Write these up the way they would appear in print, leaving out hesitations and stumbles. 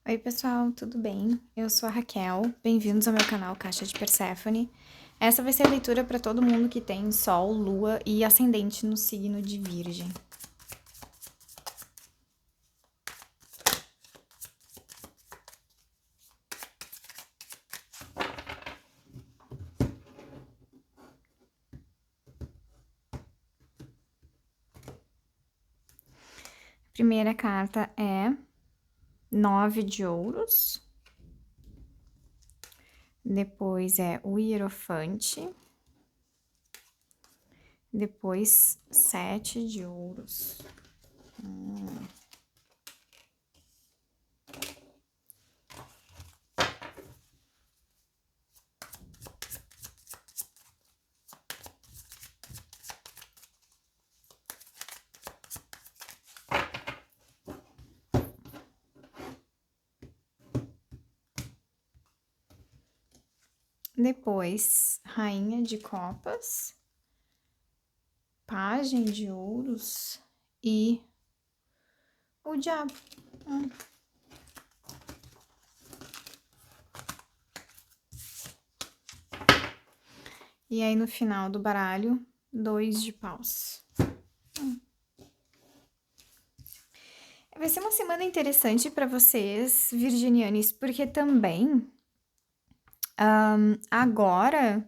Oi, pessoal, tudo bem? Eu sou a Raquel, bem-vindos ao meu canal Caixa de Perséfone. Essa vai ser a leitura para todo mundo que tem Sol, Lua e Ascendente no signo de Virgem. A primeira carta é 9 de ouros, depois é o Hierofante, depois 7 de ouros. Depois, Rainha de Copas, Pagem de Ouros e o Diabo. E aí, no final do baralho, 2 de paus. Vai ser uma semana interessante para vocês, virginianos, porque também agora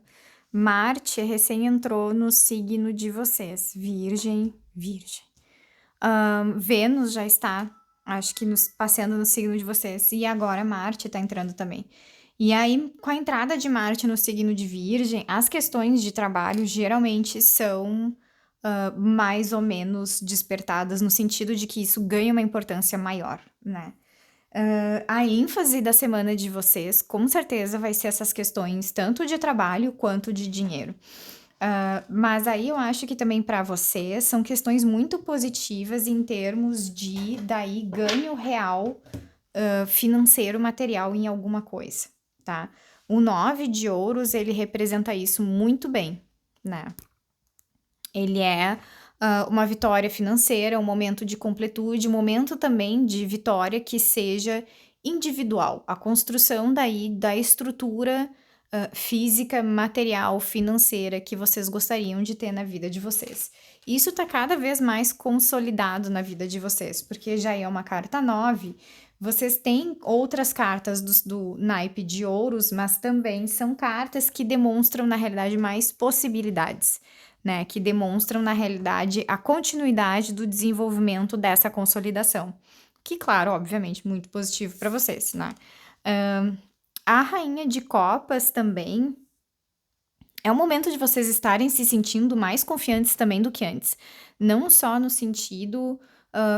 Marte recém entrou no signo de vocês, Virgem, Virgem. Vênus já está, acho que passeando no signo de vocês, e agora Marte está entrando também. E aí, com a entrada de Marte no signo de Virgem, as questões de trabalho geralmente são mais ou menos despertadas, no sentido de que isso ganha uma importância maior, né? A ênfase da semana de vocês, com certeza, vai ser essas questões tanto de trabalho quanto de dinheiro. Mas aí eu acho que também para vocês são questões muito positivas em termos de daí ganho real financeiro material em alguma coisa, tá? O 9 de ouros, ele representa isso muito bem, né? Ele é uma vitória financeira, um momento de completude, um momento também de vitória que seja individual. A construção daí da estrutura física, material, financeira que vocês gostariam de ter na vida de vocês. Isso tá cada vez mais consolidado na vida de vocês, porque já é uma carta 9. Vocês têm outras cartas do naipe de ouros, mas também são cartas que demonstram, na realidade, mais possibilidades, né? Que demonstram, na realidade, a continuidade do desenvolvimento dessa consolidação. Que, claro, obviamente, muito positivo para vocês, né? A Rainha de Copas também é o momento de vocês estarem se sentindo mais confiantes também do que antes. Não só no sentido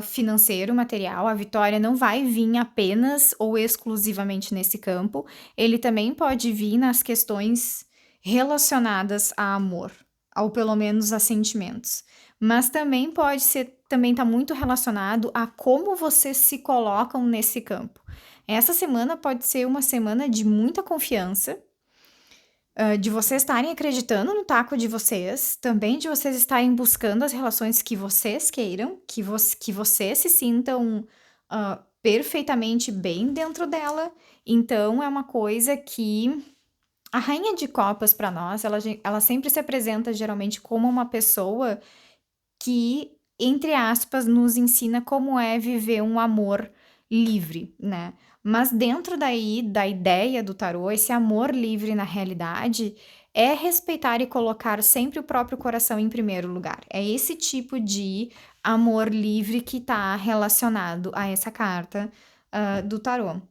financeiro, material, a vitória não vai vir apenas ou exclusivamente nesse campo, ele também pode vir nas questões relacionadas a amor, ou pelo menos a sentimentos. Mas também pode ser, também está muito relacionado a como vocês se colocam nesse campo. Essa semana pode ser uma semana de muita confiança, de vocês estarem acreditando no taco de vocês, também de vocês estarem buscando as relações que vocês queiram, que vocês se sintam perfeitamente bem dentro dela. Então, é uma coisa que a Rainha de Copas, para nós, ela sempre se apresenta geralmente como uma pessoa que, entre aspas, nos ensina como é viver um amor livre, né? Mas dentro daí da ideia do tarô, esse amor livre na realidade é respeitar e colocar sempre o próprio coração em primeiro lugar. É esse tipo de amor livre que está relacionado a essa carta do tarô.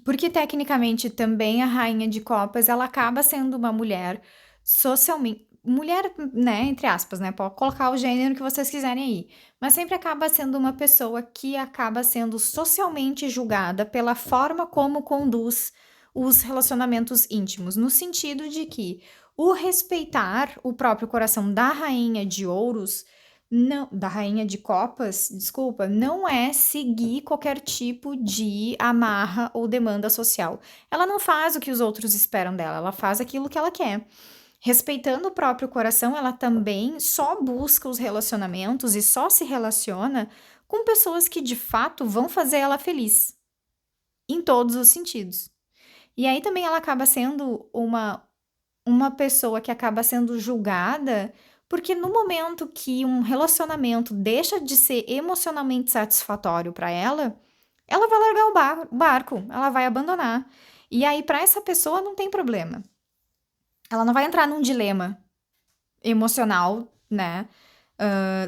Porque tecnicamente também a Rainha de Copas, ela acaba sendo uma mulher socialmente mulher, né, entre aspas, né? Pode colocar o gênero que vocês quiserem aí, mas sempre acaba sendo uma pessoa que acaba sendo socialmente julgada pela forma como conduz os relacionamentos íntimos, no sentido de que o respeitar o próprio coração da Rainha de Ouros não, da Rainha de Copas, desculpa, não é seguir qualquer tipo de amarra ou demanda social. Ela não faz o que os outros esperam dela, ela faz aquilo que ela quer. Respeitando o próprio coração, ela também só busca os relacionamentos e só se relaciona com pessoas que de fato vão fazer ela feliz. em todos os sentidos. E aí também ela acaba sendo uma pessoa que acaba sendo julgada, porque no momento que um relacionamento deixa de ser emocionalmente satisfatório para ela vai largar o barco, ela vai abandonar. E aí, para essa pessoa, não tem problema. Ela não vai entrar num dilema emocional, né?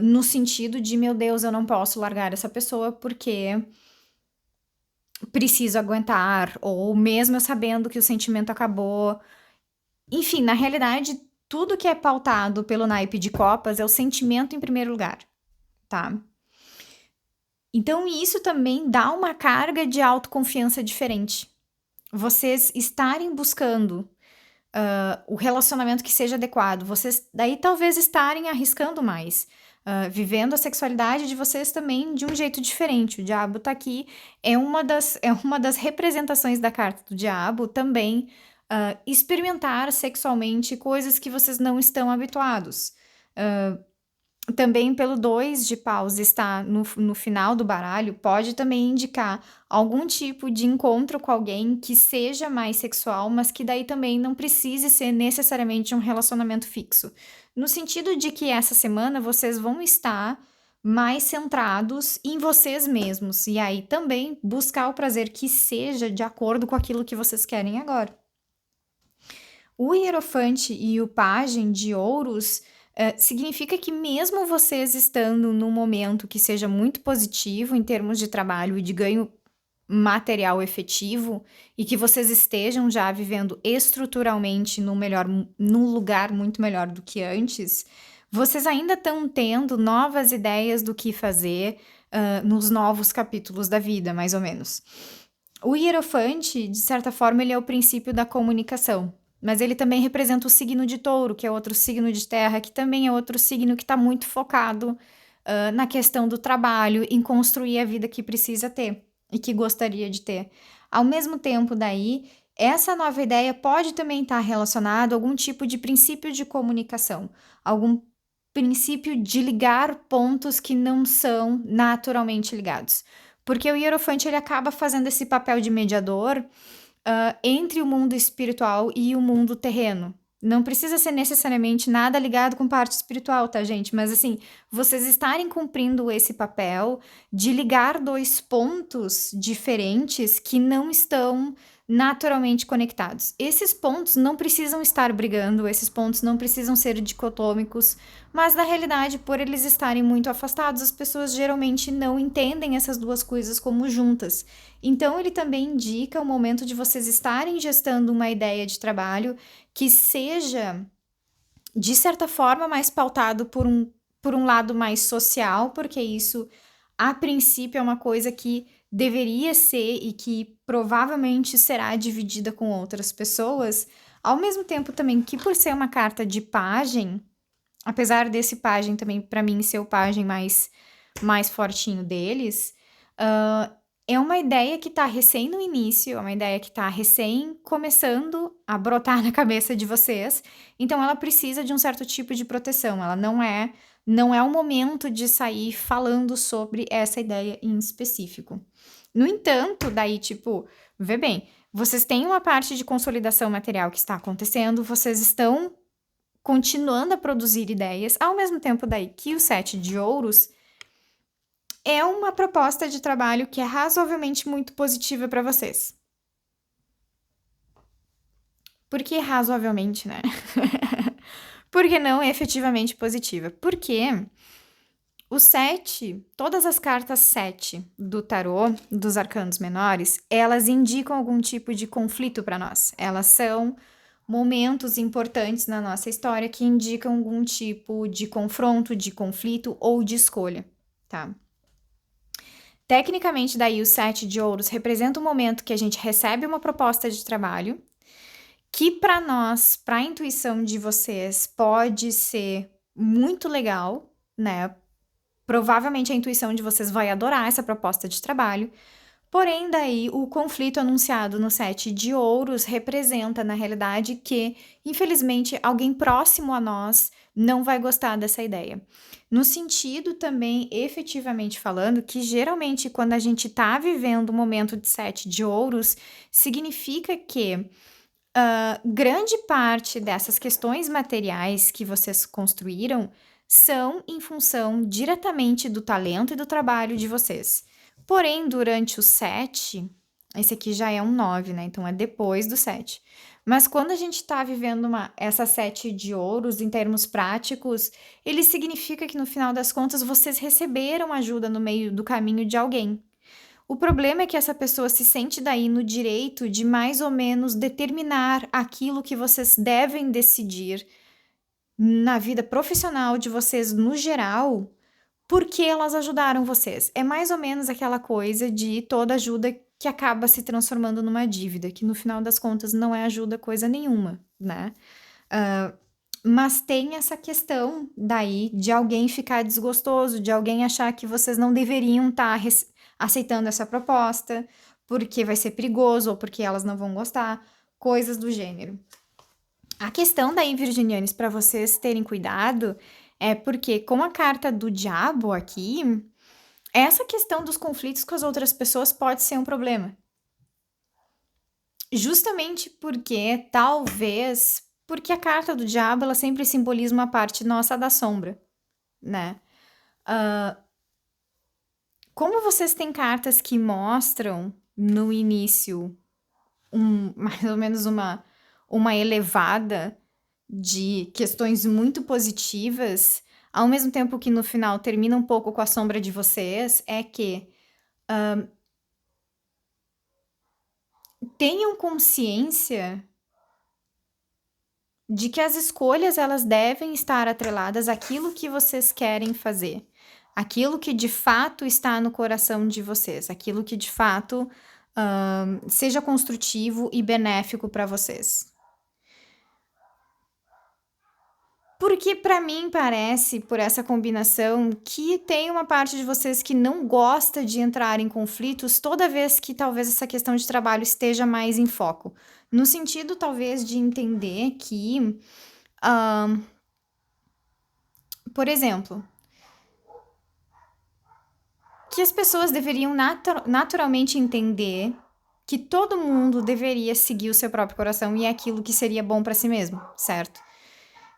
No sentido de, meu Deus, eu não posso largar essa pessoa porque preciso aguentar, ou mesmo eu sabendo que o sentimento acabou. Enfim, na realidade, tudo que é pautado pelo naipe de copas é o sentimento em primeiro lugar, tá? Então, isso também dá uma carga de autoconfiança diferente. Vocês estarem buscando o relacionamento que seja adequado, vocês daí talvez estarem arriscando mais, vivendo a sexualidade de vocês também de um jeito diferente. O diabo tá aqui, é uma das representações da carta do diabo também, experimentar sexualmente coisas que vocês não estão habituados. Também pelo 2 de paus estar no final do baralho, pode também indicar algum tipo de encontro com alguém que seja mais sexual, mas que daí também não precise ser necessariamente um relacionamento fixo. No sentido de que essa semana vocês vão estar mais centrados em vocês mesmos, e aí também buscar o prazer que seja de acordo com aquilo que vocês querem agora. O Hierofante e o Pajem de Ouros significa que mesmo vocês estando num momento que seja muito positivo em termos de trabalho e de ganho material efetivo, e que vocês estejam já vivendo estruturalmente num lugar muito melhor do que antes, vocês ainda estão tendo novas ideias do que fazer nos novos capítulos da vida, mais ou menos. O Hierofante, de certa forma, ele é o princípio da comunicação. Mas ele também representa o signo de touro, que é outro signo de terra, que também é outro signo que está muito focado na questão do trabalho, em construir a vida que precisa ter e que gostaria de ter. Ao mesmo tempo, daí, essa nova ideia pode também estar relacionada a algum tipo de princípio de comunicação, algum princípio de ligar pontos que não são naturalmente ligados. Porque o Hierofante ele acaba fazendo esse papel de mediador entre o mundo espiritual e o mundo terreno. Não precisa ser necessariamente nada ligado com parte espiritual, tá, gente? Mas assim, vocês estarem cumprindo esse papel de ligar dois pontos diferentes que não estão naturalmente conectados. Esses pontos não precisam estar brigando, esses pontos não precisam ser dicotômicos, mas na realidade, por eles estarem muito afastados, as pessoas geralmente não entendem essas duas coisas como juntas. Então, ele também indica o momento de vocês estarem gestando uma ideia de trabalho que seja, de certa forma, mais pautado por um lado mais social, porque isso, a princípio, é uma coisa que deveria ser e que provavelmente será dividida com outras pessoas, ao mesmo tempo também que por ser uma carta de pajem, apesar desse pajem também para mim ser o pajem mais fortinho deles, é uma ideia que está recém no início, é uma ideia que está recém começando a brotar na cabeça de vocês, então ela precisa de um certo tipo de proteção, ela não é o momento de sair falando sobre essa ideia em específico. No entanto, daí, tipo, vê bem, vocês têm uma parte de consolidação material que está acontecendo, vocês estão continuando a produzir ideias, ao mesmo tempo daí que o 7 de ouros é uma proposta de trabalho que é razoavelmente muito positiva para vocês. Por que razoavelmente, né? Porque não é efetivamente positiva? Porque o 7, todas as cartas 7 do tarô, dos arcanos menores, elas indicam algum tipo de conflito para nós. Elas são momentos importantes na nossa história que indicam algum tipo de confronto, de conflito ou de escolha, tá? Tecnicamente, daí, o 7 de ouros representa o momento que a gente recebe uma proposta de trabalho, que para nós, para a intuição de vocês, pode ser muito legal, né? Provavelmente a intuição de vocês vai adorar essa proposta de trabalho, Porém, daí o conflito anunciado no 7 de ouros representa, na realidade, que, infelizmente, alguém próximo a nós não vai gostar dessa ideia. No sentido também, efetivamente falando, que geralmente quando a gente está vivendo um momento de 7 de ouros, significa que grande parte dessas questões materiais que vocês construíram são em função diretamente do talento e do trabalho de vocês. Porém, durante o 7, esse aqui já é um 9, né? Então é depois do 7. Mas quando a gente está vivendo essa 7 de ouros em termos práticos, ele significa que no final das contas vocês receberam ajuda no meio do caminho de alguém. O problema é que essa pessoa se sente daí no direito de mais ou menos determinar aquilo que vocês devem decidir na vida profissional de vocês no geral, porque elas ajudaram vocês. É mais ou menos aquela coisa de toda ajuda que acaba se transformando numa dívida, que no final das contas não é ajuda coisa nenhuma, né? Mas tem essa questão daí de alguém ficar desgostoso, de alguém achar que vocês não deveriam estar aceitando essa proposta, porque vai ser perigoso ou porque elas não vão gostar, coisas do gênero. A questão daí, virginianes, para vocês terem cuidado, é porque com a carta do diabo aqui, essa questão dos conflitos com as outras pessoas pode ser um problema. Justamente porque, talvez, porque a carta do diabo, ela sempre simboliza uma parte nossa da sombra, né? Como vocês têm cartas que mostram no início mais ou menos uma elevada de questões muito positivas, ao mesmo tempo que no final termina um pouco com a sombra de vocês, é que tenham consciência de que as escolhas elas devem estar atreladas àquilo que vocês querem fazer, aquilo que de fato está no coração de vocês, aquilo que de fato seja construtivo e benéfico para vocês. Porque para mim parece, por essa combinação, que tem uma parte de vocês que não gosta de entrar em conflitos toda vez que talvez essa questão de trabalho esteja mais em foco. No sentido, talvez, de entender que, por exemplo, que as pessoas deveriam naturalmente entender que todo mundo deveria seguir o seu próprio coração e aquilo que seria bom para si mesmo, certo?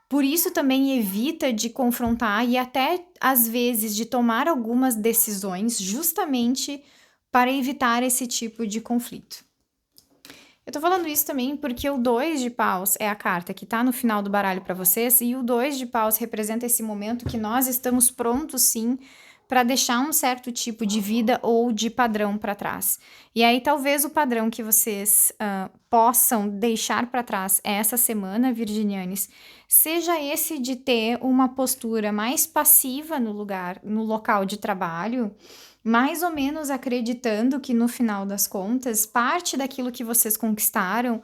Por isso também evita de confrontar e até às vezes de tomar algumas decisões justamente para evitar esse tipo de conflito. Eu tô falando isso também porque o 2 de paus é a carta que tá no final do baralho para vocês e o 2 de paus representa esse momento que nós estamos prontos sim para deixar um certo tipo de vida ou de padrão para trás. E aí talvez o padrão que vocês possam deixar para trás essa semana, virginianes, seja esse de ter uma postura mais passiva no local de trabalho, mais ou menos acreditando que no final das contas, parte daquilo que vocês conquistaram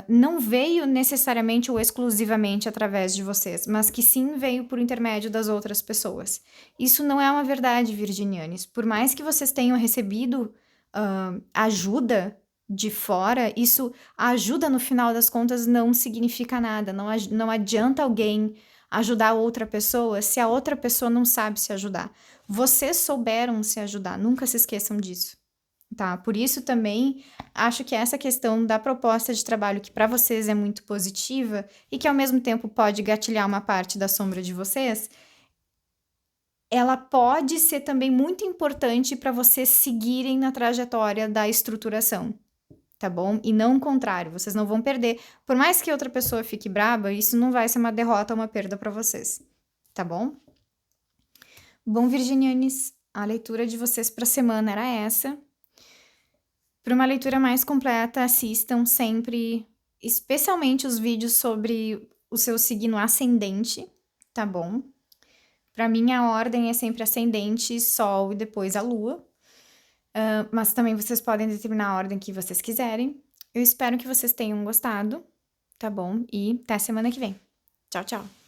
não veio necessariamente ou exclusivamente através de vocês, mas que sim veio por intermédio das outras pessoas. Isso não é uma verdade, virginianes. Por mais que vocês tenham recebido ajuda de fora, isso, a ajuda no final das contas não significa nada. Não adianta alguém ajudar outra pessoa se a outra pessoa não sabe se ajudar. Vocês souberam se ajudar, nunca se esqueçam disso. Tá? Por isso também acho que essa questão da proposta de trabalho que para vocês é muito positiva e que ao mesmo tempo pode gatilhar uma parte da sombra de vocês, ela pode ser também muito importante para vocês seguirem na trajetória da estruturação, tá bom? E não o contrário, vocês não vão perder. Por mais que outra pessoa fique braba, isso não vai ser uma derrota ou uma perda para vocês, tá bom? Bom, virginianes, a leitura de vocês para a semana era essa. Para uma leitura mais completa, assistam sempre, especialmente os vídeos sobre o seu signo ascendente, tá bom? Para mim, a ordem é sempre ascendente, sol e depois a lua. Mas também vocês podem determinar a ordem que vocês quiserem. Eu espero que vocês tenham gostado, tá bom? E até semana que vem. Tchau, tchau!